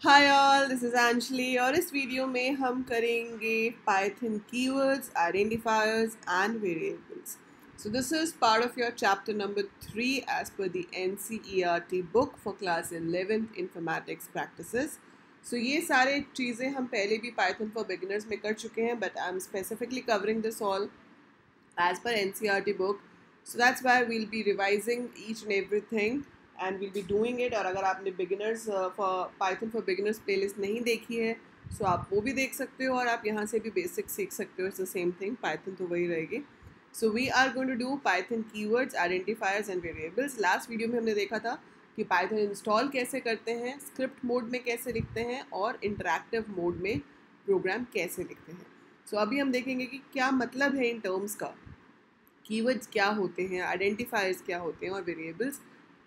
Hi all, this is Anjali और इस video में हम करेंगे Python keywords, identifiers and variables. So this is part of your chapter number 3 as per the NCERT book for class 11th informatics practices. So ये सारे चीज़ें हम पहले भी Python for beginners में कर चुके हैं, but I'm specifically covering this all as per NCERT book. So that's why we'll be revising each and everything and we'll be doing it. और अगर आपने beginners for Python for beginners playlist नहीं देखी है so आप वो भी देख सकते हो और आप यहाँ से भी basic सीख सकते हो. It's the same thing, Python तो वही रहेगी. So we are going to do Python keywords, identifiers and variables. Last video में हमने देखा था कि Python install कैसे करते हैं, script mode में कैसे लिखते हैं और interactive mode में program कैसे लिखते हैं. So अभी हम देखेंगे कि क्या मतलब है इन terms का, कीवर्ड्स क्या होते हैं, आइडेंटिफायर्स क्या होते हैं और वेरिएबल्स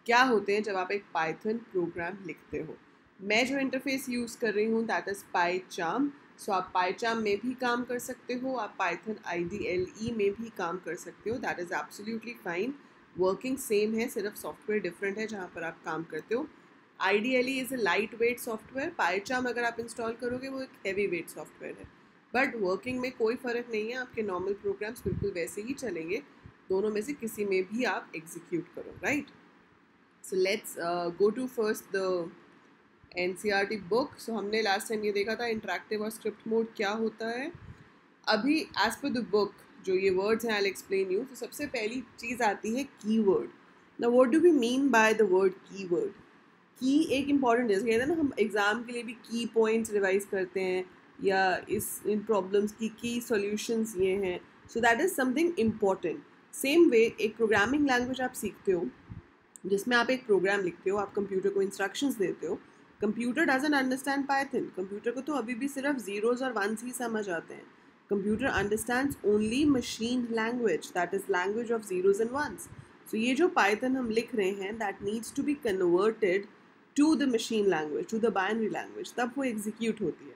क्या होते हैं जब आप एक पाइथन प्रोग्राम लिखते हो. मैं जो इंटरफेस यूज़ कर रही हूँ दैट इज़ पाइचार्म. सो आप पाइचार्म में भी काम कर सकते हो, आप पाइथन IDLE में भी काम कर सकते हो. That is absolutely fine. Working same है, सिर्फ सॉफ्टवेयर डिफरेंट है जहाँ पर आप काम करते हो. IDLE is a light weight software. PyCharm अगर आप इंस्टॉल करोगे वो एक हैवी वेट सॉफ्टवेयर है, बट वर्किंग में कोई फ़र्क नहीं है. आपके नॉर्मल प्रोग्राम्स बिल्कुल वैसे ही चलेंगे. दोनों में से किसी में भी आप एग्जीक्यूट करो, right. So let's go to first the NCERT book. So हमने लास्ट टाइम ये देखा था इंटरेक्टिव और स्क्रिप्ट मोड क्या होता है. अभी एज पर द बुक जो ये वर्ड्स हैं आई विल एक्सप्लेन यू. तो सबसे पहली चीज़ आती है keyword. Now what do we mean by the word keyword. की एक इंपॉर्टेंट जैसे कहते हैं ना, हम एग्ज़ाम के लिए भी की पॉइंट्स रिवाइज करते हैं या इन प्रॉब्लम्स की सॉल्यूशंस ये हैं. सो that is something important. Same way एक प्रोग्रामिंग लैंग्वेज आप सीखते हो जिसमें आप एक प्रोग्राम लिखते हो, आप कंप्यूटर को इंस्ट्रक्शंस देते हो. Computer doesn't understand Python. Computer को तो अभी भी सिर्फ ज़ीरोज़ और वंस ही समझ आते हैं. Computer understands only machine language, that is language of zeros and ones. So ये जो पाइथन हम लिख रहे हैं that needs to be converted to the machine language, to the binary language, तब वो एग्जीक्यूट होती है.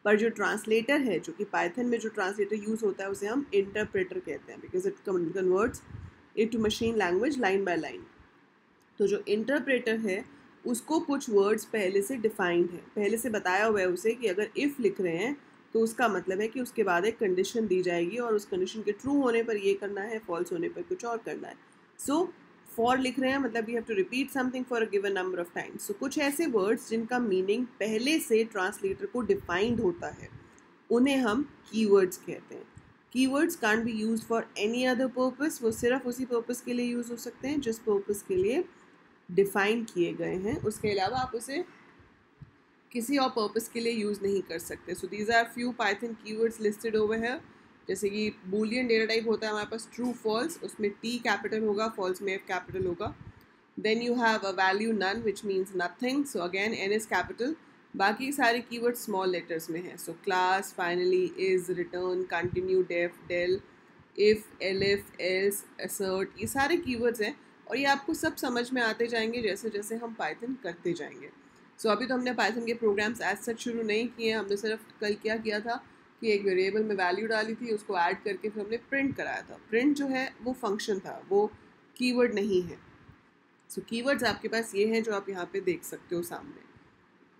पर जो ट्रांसलेटर है, जो कि पाइथन में जो ट्रांसलेटर यूज़ होता है उसे हम इंटरप्रेटर कहते हैं, because it converts it to machine language line by line. तो जो इंटरप्रेटर है उसको कुछ वर्ड्स पहले से डिफाइंड है, पहले से बताया हुआ है उसे कि अगर इफ़ लिख रहे हैं तो उसका मतलब है कि उसके बाद एक कंडीशन दी जाएगी और उस कंडीशन के ट्रू होने पर ये करना है, फॉल्स होने पर कुछ और करना है. सो फॉर लिख रहे हैं मतलब you have to repeat something for a given number of times. So कुछ ऐसे वर्ड्स जिनका मीनिंग पहले से ट्रांसलेटर को डिफाइंड होता है उन्हें हम कीवर्ड्स कहते हैं. Keywords can't be use for any other purpose. वो सिर्फ उसी पर्पस के लिए यूज़ हो सकते हैं जिस पर्पस के लिए डिफाइन किए गए हैं. उसके अलावा आप उसे किसी और पर्पस के लिए यूज़ नहीं कर सकते. So these are few Python keywords listed over है. जैसे कि बूलियन डेटा टाइप होता है हमारे पास ट्रू फॉल्स, उसमें T कैपिटल होगा, फॉल्स में F कैपिटल होगा. Then you have a value none which means nothing, so again N is capital. बाकी सारे कीवर्ड स्मॉल लेटर्स में हैं. So class, finally, is, return, continue, def, del, if, elif, else, assert, ये सारे keywords हैं और ये आपको सब समझ में आते जाएंगे जैसे जैसे हम पाइथन करते जाएंगे. सो अभी तो हमने पाइथन के प्रोग्राम्स एज सच शुरू नहीं किए हैं. हमने सिर्फ कल क्या किया था कि एक वेरिएबल में वैल्यू डाली थी, उसको ऐड करके फिर हमने प्रिंट कराया था. प्रिंट जो है वो फंक्शन था, वो कीवर्ड नहीं है. सो कीवर्ड्स आपके पास ये हैं जो आप यहाँ पे देख सकते हो सामने,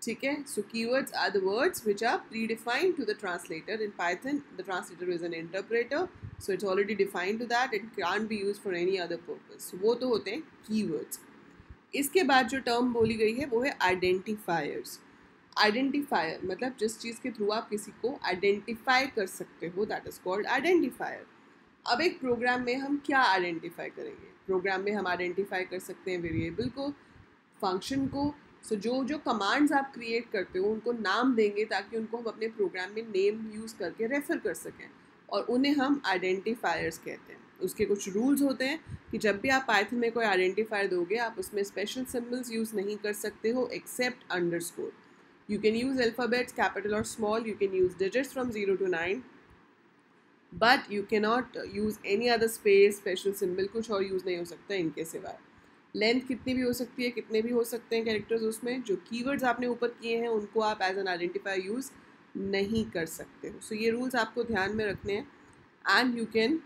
ठीक है. So keywords are the words which are predefined to the translator. In Python the translator is an interpreter, so it's already defined to that, it can't be use for any other purpose. वो तो होते हैं keywords. इसके बाद जो term बोली गई है वो है आइडेंटिफायर्स. आइडेंटिफायर मतलब जिस चीज़ के थ्रू आप किसी को आइडेंटिफाई कर सकते हो, दैट इज कॉल्ड आइडेंटिफायर. अब एक प्रोग्राम में हम क्या आइडेंटिफाई करेंगे. प्रोग्राम में हम आइडेंटिफाई कर सकते हैं वेरिएबल को, फंक्शन को. सो जो कमांड्स आप क्रिएट करते हो उनको नाम देंगे ताकि उनको हम अपने प्रोग्राम में नेम यूज़ करके रेफर कर सकें और उन्हें हम आइडेंटिफायर्स कहते हैं. उसके कुछ रूल्स होते हैं कि जब भी आप पाइथन में कोई आइडेंटिफायर दोगे आप उसमें स्पेशल सिंबल्स यूज़ नहीं कर सकते हो except underscore. You can use alphabets capital और small, you can use digits from 0 to 9, but you can not use any other space, special symbol कुछ और यूज़ नहीं हो सकता इनके सिवाय. लेंथ कितनी भी हो सकती है, कितने भी हो सकते हैं कैरेक्टर्स उसमें. जो कीवर्ड्स आपने ऊपर किए हैं उनको आप एज एन आइडेंटिफायर यूज़ नहीं कर सकते हो. सो ये रूल्स आपको ध्यान में रखने हैं. And you can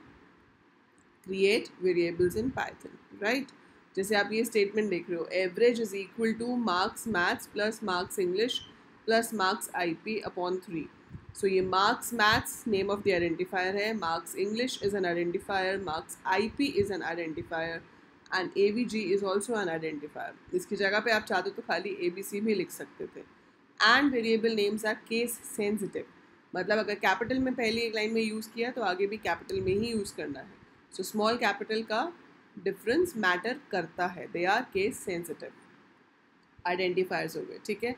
create variables in Python, right. जैसे आप ये स्टेटमेंट देख रहे हो, average is equal to marks maths plus marks English plus marks IP upon 3. So ये marks maths name of the identifier है, marks English is an identifier, marks IP is an identifier and AVG is also an identifier. इसकी जगह पे आप चाहते तो खाली ABC भी लिख सकते थे. And variable names are case sensitive, मतलब अगर कैपिटल में पहली एक लाइन में यूज़ किया तो आगे भी कैपिटल में ही यूज़ करना है. सो स्मॉल कैपिटल का डिफरेंस मैटर करता है. They are case sensitive identifiers हो गए. ठीक है.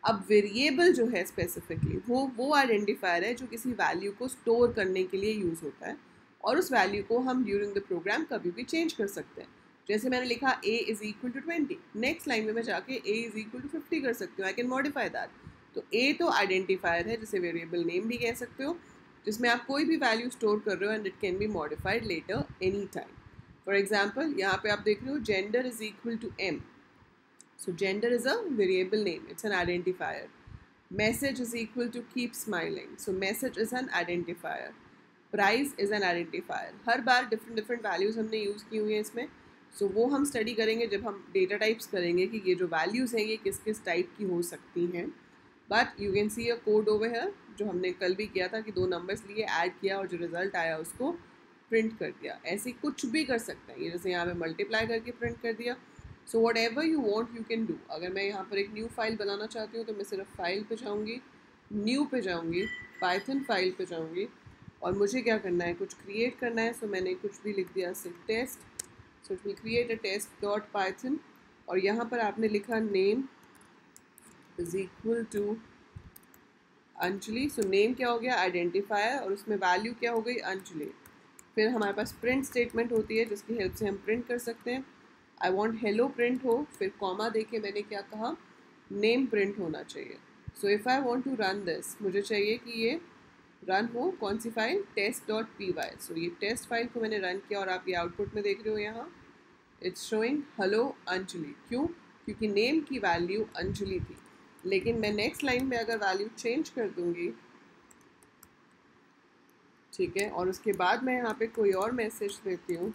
अब वेरिएबल जो है स्पेसिफिकली वो आइडेंटिफायर है जो किसी वैल्यू को स्टोर करने के लिए यूज़ होता है और उस वैल्यू को हम ड्यूरिंग द प्रोग्राम कभी भी चेंज कर सकते हैं. जैसे मैंने लिखा a is equal to 20, next line में मैं जाके a इज़ इक्वल टू 50 कर सकती हूँ. I can modify that. तो a तो आइडेंटिफायर है जिसे वेरिएबल नेम भी कह सकते हो, जिसमें आप कोई भी वैल्यू स्टोर कर रहे हो and it can be modified later any time. For example यहाँ पे आप देख रहे हो gender is equal to m. So gender is a variable name, it's an identifier. Message is equal to keep smiling, so message is an identifier. Price is an identifier. Her bar different values हमने use की हुई हैं इसमें. So वो हम study करेंगे जब हम डेटा टाइप्स करेंगे कि ये जो वैल्यूज़ हैं ये किस किस टाइप की हो सकती हैं. But you can C a code over here जो हमने कल भी किया था कि 2 नंबर्स लिए ऐड किया और जो रिजल्ट आया उसको प्रिंट कर दिया. ऐसे कुछ भी कर सकते हैं. ये जैसे यहाँ पे मल्टीप्लाई करके प्रिंट कर दिया. So what ever you want you can do. अगर मैं यहाँ पर एक न्यू फाइल बनाना चाहती हूँ तो मैं सिर्फ फाइल पे जाऊँगी, न्यू पे जाऊँगी, पाइथन फाइल पे जाऊँगी और मुझे क्या करना है, कुछ क्रिएट करना है. सो मैंने कुछ भी लिख दिया सिर्फ test. So it will create a test dot Python और यहाँ पर आपने लिखा name is equal to Anjali. So name क्या हो गया, आइडेंटिफायर, और उसमें वैल्यू क्या हो गई, अंजलि. फिर हमारे पास प्रिंट स्टेटमेंट होती है जिसकी हेल्प से हम प्रिंट कर सकते हैं. आई वॉन्ट हेलो प्रिंट हो, फिर कॉमा देके मैंने क्या कहा, नेम प्रिंट होना चाहिए. So if I want to run this, मुझे चाहिए कि ये रन हो कौन सी फाइल, test.py. सो ये टेस्ट फाइल को मैंने रन किया और आप ये आउटपुट में देख रहे हो यहाँ इट्स शोइंग हेलो अंजलि. क्यों, क्योंकि नेम की वैल्यू अंजलि थी. लेकिन मैं नेक्स्ट लाइन में अगर वैल्यू चेंज कर दूंगी, ठीक है, और उसके बाद मैं यहाँ पे कोई और मैसेज देती हूँ,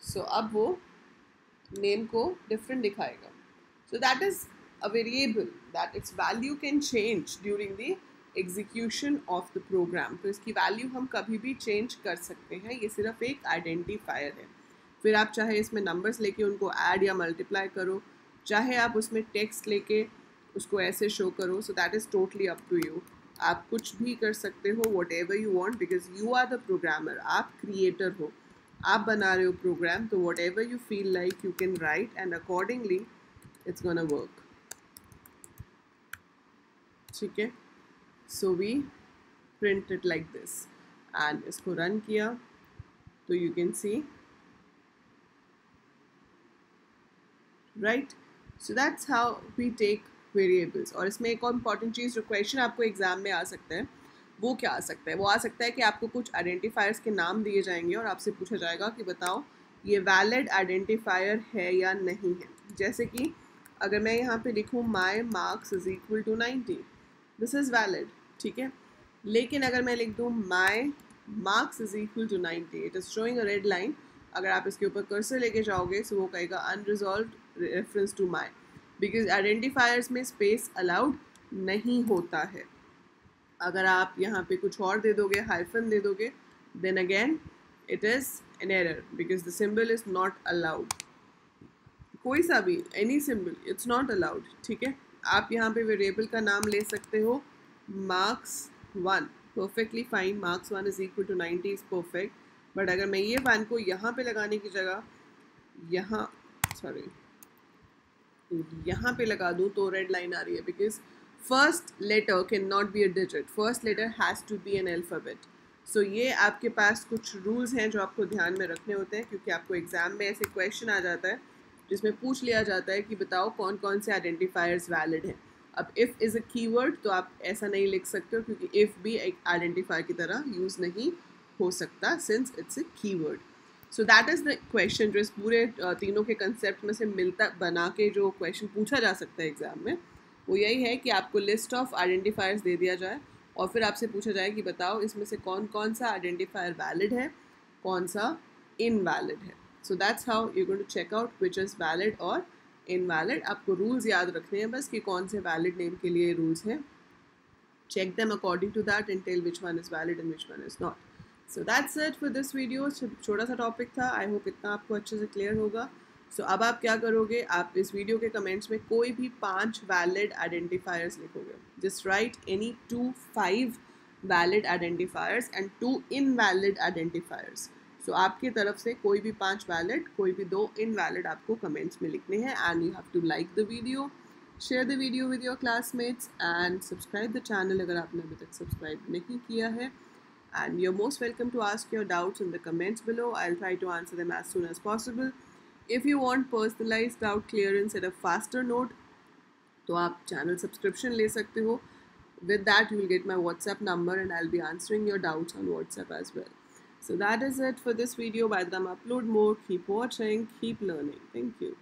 सो अब वो नेम को डिफरेंट दिखाएगा. So that is a variable that its value can change during the execution of the program. तो इसकी वैल्यू हम कभी भी चेंज कर सकते हैं. ये सिर्फ एक आइडेंटिफायर है. फिर आप चाहे इसमें नंबर्स लेके उनको ऐड या मल्टीप्लाई करो, चाहे आप उसमें टेक्स्ट लेके उसको ऐसे शो करो. So that is totally up to you. आप कुछ भी कर सकते हो, whatever you want, because you are the programmer. आप क्रिएटर हो, आप बना रहे हो प्रोग्राम. तो whatever you feel like you can write and accordingly it's gonna work. ठीक है. So we print it like this and इसको रन किया तो you can see right. So that's how we take variables. और इसमें एक और important चीज़ जो क्वेश्चन आपको एग्जाम में आ सकता है वो क्या आ सकता है, वो आ सकता है कि आपको कुछ आइडेंटिफायर्स के नाम दिए जाएंगे और आपसे पूछा जाएगा कि बताओ ये वैलिड आइडेंटिफायर है या नहीं है. जैसे कि अगर मैं यहाँ पे लिखूँ my marks is equal to 90, this is valid. ठीक है. लेकिन अगर मैं लिख दूँ my marks is equal to 90, it is showing a red line. अगर आप इसके ऊपर कर्सर लेके जाओगे तो वो कहेगा unresolved reference to my, because identifiers में स्पेस अलाउड नहीं होता है. अगर आप यहाँ पे कुछ और दे दोगे, हाइफन दे दोगे, then again it is an error because the symbol is not allowed. कोई सा भी any symbol it's not allowed. ठीक है. आप यहाँ पे वेरिएबल का नाम ले सकते हो marks 1, perfectly fine. Marks 1 is equal to 90 is perfect. But अगर मैं ये 1 को यहाँ पे लगाने की जगह यहाँ पे लगा दूँ तो रेड लाइन आ रही है, because first letter can not be a digit, first letter has to be an alphabet. So ये आपके पास कुछ रूल्स हैं जो आपको ध्यान में रखने होते हैं, क्योंकि आपको एग्ज़ाम में ऐसे क्वेश्चन आ जाता है जिसमें पूछ लिया जाता है कि बताओ कौन कौन से आइडेंटिफायर्स वैलिड हैं. अब इफ़ इज़ अ कीवर्ड तो आप ऐसा नहीं लिख सकते हो, क्योंकि इफ़ भी एक आइडेंटिफायर की तरह यूज़ नहीं हो सकता since it's a keyword. So that is the question जो इस पूरे तीनों के कंसेप्ट में से मिलता बना के जो क्वेश्चन पूछा जा सकता है एग्ज़ाम में, वो यही है कि आपको लिस्ट ऑफ आइडेंटिफायर्स दे दिया जाए और फिर आपसे पूछा जाए कि बताओ इसमें से कौन कौन सा आइडेंटिफायर वैलिड है, कौन सा इनवैलिड है. So that's how you're going to check out which is valid or invalid. आपको rules याद रखने हैं बस कि कौन से valid name के लिए rules हैं. Check them according to that and tell which one is valid and which one is not. So that's it for this video. छोटा सा topic था. I hope इतना आपको अच्छे से clear होगा. So अब आप क्या करोगे, आप इस वीडियो के कमेंट्स में कोई भी 5 valid identifiers लिखोगे. Just write any 5 valid identifiers and 2 invalid identifiers. So आपकी तरफ से कोई भी 5 valid, कोई भी 2 invalid आपको कमेंट्स में लिखने हैं. And you have to like the video, share the video with your classmates and subscribe the channel अगर आपने अभी तक subscribe नहीं किया है. And you're most welcome to ask your doubts in the comments below. I'll try to answer them as soon as possible. If you want personalized doubt clearance at a faster note, तो आप channel subscription ले सकते हो. With that, you will get my WhatsApp number and I'll be answering your doubts on WhatsApp as well. So that is it for this video. By the time I upload more, keep watching, keep learning. Thank you.